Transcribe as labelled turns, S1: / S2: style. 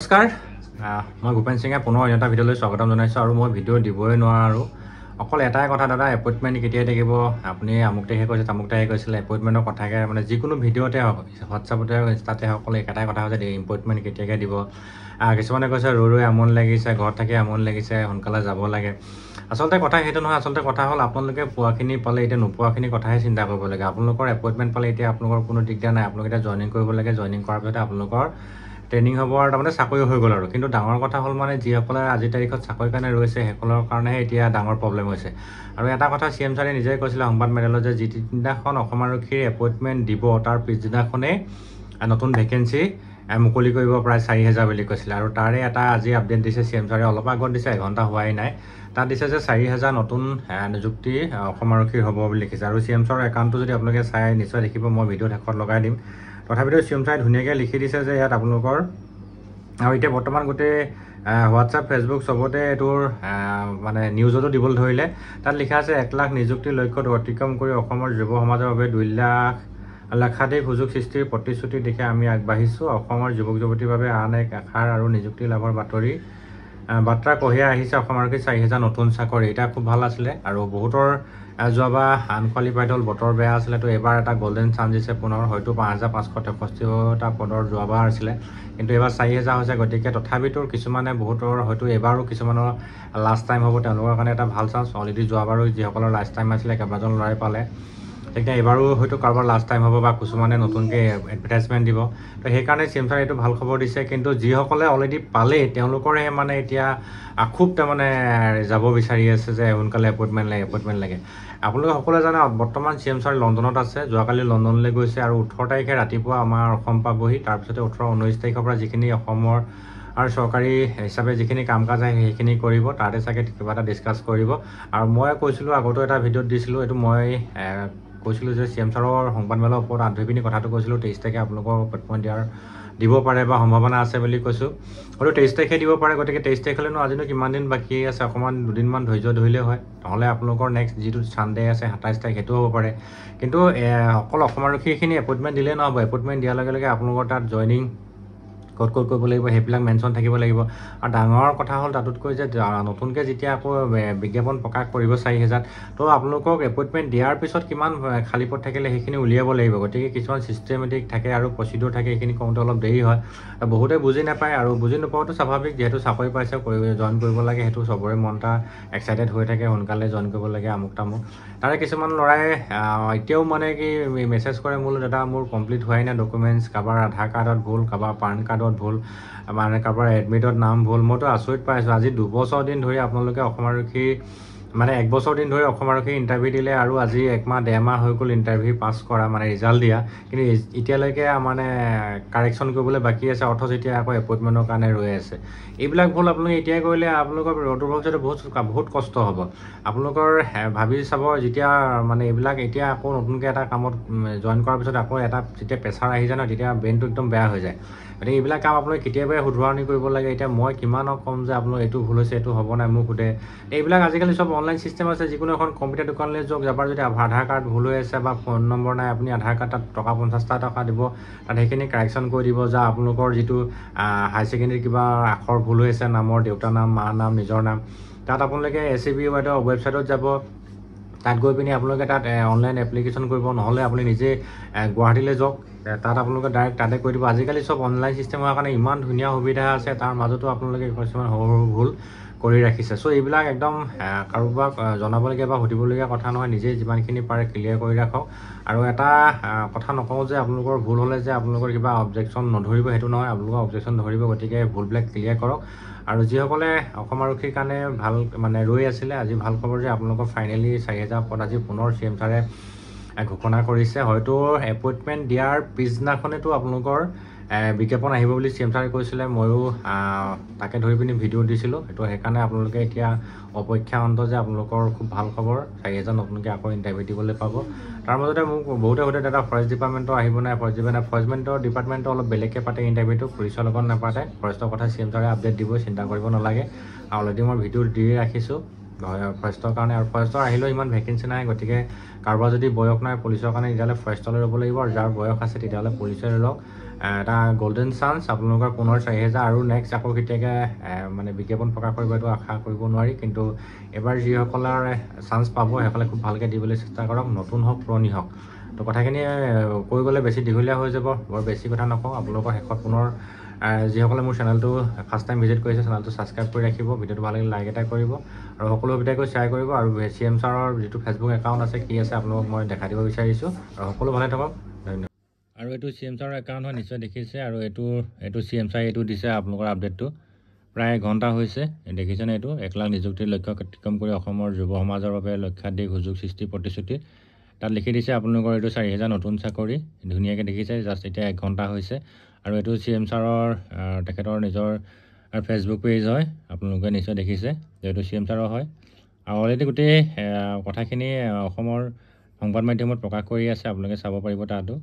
S1: নমস্কাৰ মই ভূপেন সিঙে পুনৰ এটা ভিডিঅ'লৈ স্বাগতম জনাইছোঁ আৰু মই ভিডিঅ' দিবই নোৱাৰোঁ অকল এটাই কথা দাদা এপইণ্টমেণ্ট কেতিয়া থাকিব আপুনি আমুক তাৰিখে কৈছে তামুক তাৰিখে কৈছিলে এপইণ্টমেণ্টৰ কথাকে মানে যিকোনো ভিডিঅ'তে হওক হোৱাটছআপতে হওক ইনষ্টাতে হওক অকল এটাই কথা হৈছে এপইণ্টমেণ্ট কেতিয়াকৈ দিব কিছুমানে কৈছে ৰৈ আমনি লাগিছে ঘৰত থাকি আমনি লাগিছে সোনকালে যাব লাগে আচলতে কথা সেইটো নহয় আচলতে কথা হ'ল আপোনালোকে পোৱাখিনি পালে এতিয়া নোপোৱাখিনি কথাহে চিন্তা কৰিব লাগে আপোনালোকৰ এপইণ্টমেণ্ট পালে এতিয়া আপোনালোকৰ কোনো দিগদাৰ নাই আপোনালোকে এতিয়া জইনিং কৰিব লাগে জইনিং কৰাৰ পিছতে আপোনালোকৰ ট্ৰেইনিং হ'ব আৰু তাৰমানে চাকৰি হৈ গ'ল আৰু কিন্তু ডাঙৰ কথা হ'ল মানে যিসকলে আজিৰ তাৰিখত চাকৰিৰ কাৰণে ৰৈছে সেইসকলৰ কাৰণেহে এতিয়া ডাঙৰ প্ৰব্লেম হৈছে আৰু এটা কথা CM ছাৰে নিজে কৈছিলে সংবাদ মেলত যে যিদিনাখন অসম আৰক্ষীৰ এপইণ্টমেণ্ট দিব তাৰ পিছদিনাখনেই নতুন ভেকেঞ্চি মুকলি কৰিব প্ৰায় 4000 বুলি কৈছিলে আৰু তাৰে এটা আজি আপডেট দিছে CM ছাৰে অলপ আগত দিছে এঘণ্টা হোৱাই নাই তাত দিছে যে 4000 নতুন নিযুক্তি অসম আৰক্ষীৰ হ'ব বুলি লিখিছে আৰু CM ছাৰৰ একাউণ্টটো যদি আপোনালোকে চাই নিশ্চয় দেখিব মই ভিডিঅ'ত শেষত লগাই দিম তথাপিতো CM ছাৰে ধুনীয়াকৈ লিখি দিছে যে ইয়াত আপোনালোকৰ আৰু এতিয়া বৰ্তমান গোটেই হোৱাটছআপ ফেচবুক চবতে এইটোৰ মানে নিউজতো দিবলৈ ধৰিলে তাত লিখা আছে 1 লাখ নিযুক্তিৰ লক্ষ্যত অতিক্ৰম কৰি অসমৰ যুৱ সমাজৰ বাবে 2 লাখাধিক সুযোগ সৃষ্টিৰ প্ৰতিশ্ৰুতি দেখি আমি আগবাঢ়িছোঁ অসমৰ যুৱক যুৱতীৰ বাবে আন এক আশাৰ আৰু নিযুক্তি লাভৰ বাৰ্তা কঢ়িয়াই আহিছে অসম আৰক্ষী 4000 নতুন চাকৰি এটা খুব ভাল আছিলে আৰু বহুতৰ যোৱাবাৰ আনকুৱালিফাইড হ'ল বতৰ বেয়া আছিলে তো এবাৰ এটা গল্ডেন চান্স দিছে পুনৰ হয়তো 5563টা পদৰ যোৱাবাৰ আছিলে কিন্তু এবাৰ 4000 হৈছে গতিকে তথাপিতো কিছুমানে বহুতৰ হয়তো এবাৰো কিছুমানৰ লাষ্ট টাইম হ'ব তেওঁলোকৰ কাৰণে এটা ভাল চান্স অলৰেডি যোৱাবাৰো যিসকলৰ লাষ্ট টাইম আছিলে কেইবাজন ল'ৰাই পালে তেতিয়া এবাৰো হয়তো কাৰোবাৰ লাষ্ট টাইম হ'ব বা কিছুমানে নতুনকৈ এডভাৰটাইজমেণ্ট দিব তো সেইকাৰণে CM ছাৰে এইটো ভাল খবৰ দিছে কিন্তু যিসকলে অলৰেডি পালে তেওঁলোকৰহে মানে এতিয়া খুব তাৰমানে যাব বিচাৰি আছে যে সোনকালে এপইণ্টমেণ্ট লাগে আপোনালোকে সকলোৱে জানে বৰ্তমান CM ছাৰ লণ্ডনত আছে যোৱাকালি লণ্ডনলৈ গৈছে আৰু 18 তাৰিখে ৰাতিপুৱা আমাৰ অসম পাবহি তাৰপিছতে 18-19 তাৰিখৰ পৰা যিখিনি অসমৰ আৰু চৰকাৰী হিচাপে যিখিনি কাম কাজ আহে সেইখিনি কৰিব তাতে চাগে কিবা এটা ডিছকাছ কৰিব আৰু মই কৈছিলোঁ আগতো এটা ভিডিঅ'ত দিছিলোঁ এইটো মই কৈছিলোঁ যে CM ছাৰৰ সংবাদমেলৰ ওপৰত আধুই পিনি কথাটো কৈছিলোঁ 23 তাৰিখে আপোনালোকৰ এপইণ্টমেণ্ট দিব পাৰে বা সম্ভাৱনা আছে বুলি কৈছোঁ হয়তো 23 তাৰিখে দিব পাৰে গতিকে 23 তাৰিখলৈনো আজিনো কিমান দিন বাকী আছে অকণমান দুদিনমান ধৈৰ্য ধৰিলে হয় নহ'লে আপোনালোকৰ নেক্সট যিটো ছানডে আছে 27 তাৰিখ সেইটো হ'ব পাৰে কিন্তু অকল অসম আৰক্ষীখিনি এপইণ্টমেণ্ট দিলেই নহ'ব এপইণ্টমেণ্ট দিয়াৰ লগে লগে আপোনালোকৰ তাত জইনিং ক'ত কৰিব লাগিব সেইবিলাক মেনশ্যন থাকিব লাগিব আৰু ডাঙৰ কথা হ'ল তাতোতকৈ যে নতুনকৈ যেতিয়া আকৌ বিজ্ঞাপন প্ৰকাশ কৰিব 4000 তো আপোনালোকক এপইণ্টমেণ্ট দিয়াৰ পিছত কিমান খালী পদ থাকিলে সেইখিনি উলিয়াব লাগিব গতিকে কিছুমান ছিষ্টেমেটিক থাকে আৰু প্ৰচিডিউৰ থাকে সেইখিনি কৰোঁতে অলপ দেৰি হয় বহুতে বুজি নাপায় আৰু বুজি নোপোৱাটো স্বাভাৱিক যিহেতু চাকৰি পাইছে জইন কৰিব লাগে সেইটো চবৰে মন এটা এক্সাইটেড হৈ থাকে সোনকালে জইন কৰিব লাগে আমুক তামুক তাৰে কিছুমান ল'ৰাই এতিয়াও মানে কি মেছেজ কৰে মোৰ দাদা মোৰ কমপ্লিট হোৱাই নাই ডকুমেণ্টছ কাৰোবাৰ আধাৰ কাৰ্ডত ভুল কাৰোবাৰ পান কাৰ্ডত ভুল মানে কাৰোবাৰ এডমিটত নাম ভুল মইতো আচৰিত পাইছোঁ আজি 2 বছৰ দিন ধৰি আপোনালোকে অসম আৰক্ষী মানে 1 বছৰ দিন ধৰি অসম আৰক্ষী ইণ্টাৰভিউ দিলে আৰু আজি 1 মাহ 1.5 মাহ হৈ গ'ল ইণ্টাৰভিউ পাছ কৰা মানে ৰিজাল্ট দিয়া কিন্তু এতিয়ালৈকে মানে কাৰেকশ্যন কৰিবলৈ বাকী আছে অথচ এতিয়া আকৌ এপইণ্টমেণ্টৰ কাৰণে ৰৈ আছে এইবিলাক ভুল আপোনালোকে এতিয়াই কৰিলে আপোনালোকৰ ৰ'দৰ ভৱিষ্যতে বহুত কষ্ট হ'ব আপোনালোকৰ ভাবি চাব যেতিয়া মানে এইবিলাক এতিয়া আকৌ নতুনকৈ এটা কামত জইন কৰাৰ পিছত আকৌ এটা যেতিয়া প্ৰেছাৰ আহি যায় ন তেতিয়া ব্ৰেইনটো একদম বেয়া হৈ যায় গতিকে এইবিলাক কাম আপোনালোকে কেতিয়াবাই শুধৰণি কৰিব লাগে এতিয়া মই কিমানক ক'ম যে আপোনালোক এইটো ভুল হৈছে এইটো হ'ব নাই মোক সোধে এইবিলাক আজিকালি চব অনলাইন চিষ্টেম আছে যিকোনো এখন কম্পিউটাৰ দোকানলৈ যাওক যাবাৰ যদি আধাৰ কাৰ্ড ভুল হৈ আছে বা ফোন নম্বৰ নাই আপুনি আধাৰ কাৰ্ড তাত টকা 50 টকা দিব তাত সেইখিনি কাৰেকশ্যন কৰি দিব যে আপোনালোকৰ যিটো হাই ছেকেণ্ডেৰী কিবা আখৰ ভুল হৈ আছে নামৰ দেউতাৰ নাম মাৰ নাম নিজৰ নাম তাত আপোনালোকে SCB ৱেবছাইটত যাব তাত গৈ পিনি আপোনালোকে তাত অনলাইন এপ্লিকেশ্যন কৰিব নহ'লে আপুনি নিজে গুৱাহাটীলৈ যাওক তাত আপোনালোকে ডাইৰেক্ট তাতে কৰি দিব আজিকালি চব অনলাইন চিষ্টেম হোৱাৰ কাৰণে ইমান ধুনীয়া সুবিধা আছে তাৰ মাজতো আপোনালোকে কিছুমান সৰু সৰু ভুল কৰি ৰাখিছে চ' এইবিলাক একদম কাৰোবাক জনাবলগীয়া বা সুধিবলগীয়া কথা নহয় নিজে যিমানখিনি পাৰে ক্লিয়াৰ কৰি ৰাখক আৰু এটা কথা নকওঁ যে আপোনালোকৰ ভুল হ'লে যে আপোনালোকৰ কিবা অবজেকশ্যন নধৰিব সেইটো নহয় আপোনালোকৰ অবজেকশ্যন ধৰিব গতিকে ভুলবিলাক ক্লিয়াৰ কৰক আৰু যিসকলে অসম আৰক্ষীৰ কাৰণে ভাল মানে ৰৈ আছিলে আজি ভাল খবৰ যে আপোনালোকৰ ফাইনেলি 4000 পদ আজি পুনৰ CM ছাৰে ঘোষণা কৰিছে হয়তো এপইণ্টমেণ্ট দিয়াৰ পিছদিনাখনেতো আপোনালোকৰ বিজ্ঞাপন আহিব বুলি CM ছাৰে কৈছিলে ময়ো তাকে ধৰি পিনি ভিডিঅ' দিছিলোঁ সেইটো সেইকাৰণে আপোনালোকে এতিয়া অপেক্ষা অন্ত যে আপোনালোকৰ খুব ভাল খবৰ 4000 নতুনকৈ আকৌ ইণ্টাৰভিউ দিবলৈ পাব তাৰ মাজতে মোক বহুতে সোধে দাদা ফৰেষ্ট ডিপাৰ্টমেণ্টৰ আহিব নাই ফৰেষ্টমেণ্টৰ ডিপাৰ্টমেণ্টৰ অলপ বেলেগকৈ পাতে ইণ্টাৰভিউটো পুলিচৰ লগত নাপাতে ফৰেষ্টৰ কথা CM ছাৰে আপডেট দিব চিন্তা কৰিব নালাগে অলৰেডি মই ভিডিঅ' দি ৰাখিছোঁ ফৰেষ্টৰ কাৰণে আৰু ফৰেষ্টৰ আহিলেও ইমান ভেকেঞ্চি নাই গতিকে কাৰোবাৰ যদি বয়স নাই পুলিচৰ কাৰণে তেতিয়াহ'লে ফৰেষ্টলৈ ল'ব লাগিব আৰু যাৰ বয়স আছে তেতিয়াহ'লে পুলিচে লওক এটা গোল্ডেন চান্স আপোনালোকৰ পুনৰ 4000 আৰু নেক্সট আকৌ কেতিয়াকৈ মানে বিজ্ঞাপন প্ৰকাশ কৰিব এইটো আশা কৰিব নোৱাৰি, কিন্তু এবাৰ যিসকলৰ চান্স পাব সেইসকলে খুব ভালকৈ দিবলৈ চেষ্টা কৰক, নতুন হওক পুৰণি হওক। তো কথাখিনি কৈ গ'লে বেছি দীঘলীয়া হৈ যাব, বৰ বেছি কথা নকওঁ। আপোনালোকৰ শেষত পুনৰ যিসকলে মোৰ চেনেলটো ফাৰ্ষ্ট টাইম ভিজিট কৰিছে চেনেলটো ছাবস্ক্ৰাইব কৰি ৰাখিব, ভিডিঅ'টো ভাল লাগিলে লাইক এটা কৰিব আৰু সকলো ভিডিঅ'কৈ শ্বেয়াৰ কৰিব। আৰু CM ছাৰৰ যিটো ফেচবুক একাউণ্ট আছে কি আছে আপোনালোকক মই দেখাই দিব বিচাৰিছোঁ। আৰু সকলো ভালে থাকক, ধন্যবাদ। আৰু এইটো CM ছাৰৰ একাউণ্ট হয়, নিশ্চয় দেখিছে। আৰু এইটো CM ছাৰে এইটো দিছে আপোনালোকৰ আপডেটটো প্ৰায় এঘণ্টা হৈছে, দেখিছেনে? এইটো 1 লাখ নিযুক্তিৰ লক্ষ্য অতিক্ৰম কৰি অসমৰ যুৱ সমাজৰ বাবে লক্ষাধিক সুযোগ সৃষ্টি প্ৰতিশ্ৰুতি তাত লিখি দিছে আপোনালোকৰ এইটো 4000 নতুন চাকৰি, ধুনীয়াকৈ দেখিছে। জাষ্ট এতিয়া 1 ঘণ্টা হৈছে। আৰু এইটো CM ছাৰৰ তেখেতৰ নিজৰ ফেচবুক পেজ হয়, আপোনালোকে নিশ্চয় দেখিছে। এইটো CM ছাৰৰ হয় আৰু অলৰেডি গোটেই কথাখিনি অসমৰ সংবাদ মাধ্যমত প্ৰকাশ কৰি আছে, আপোনালোকে চাব পাৰিব তাতো।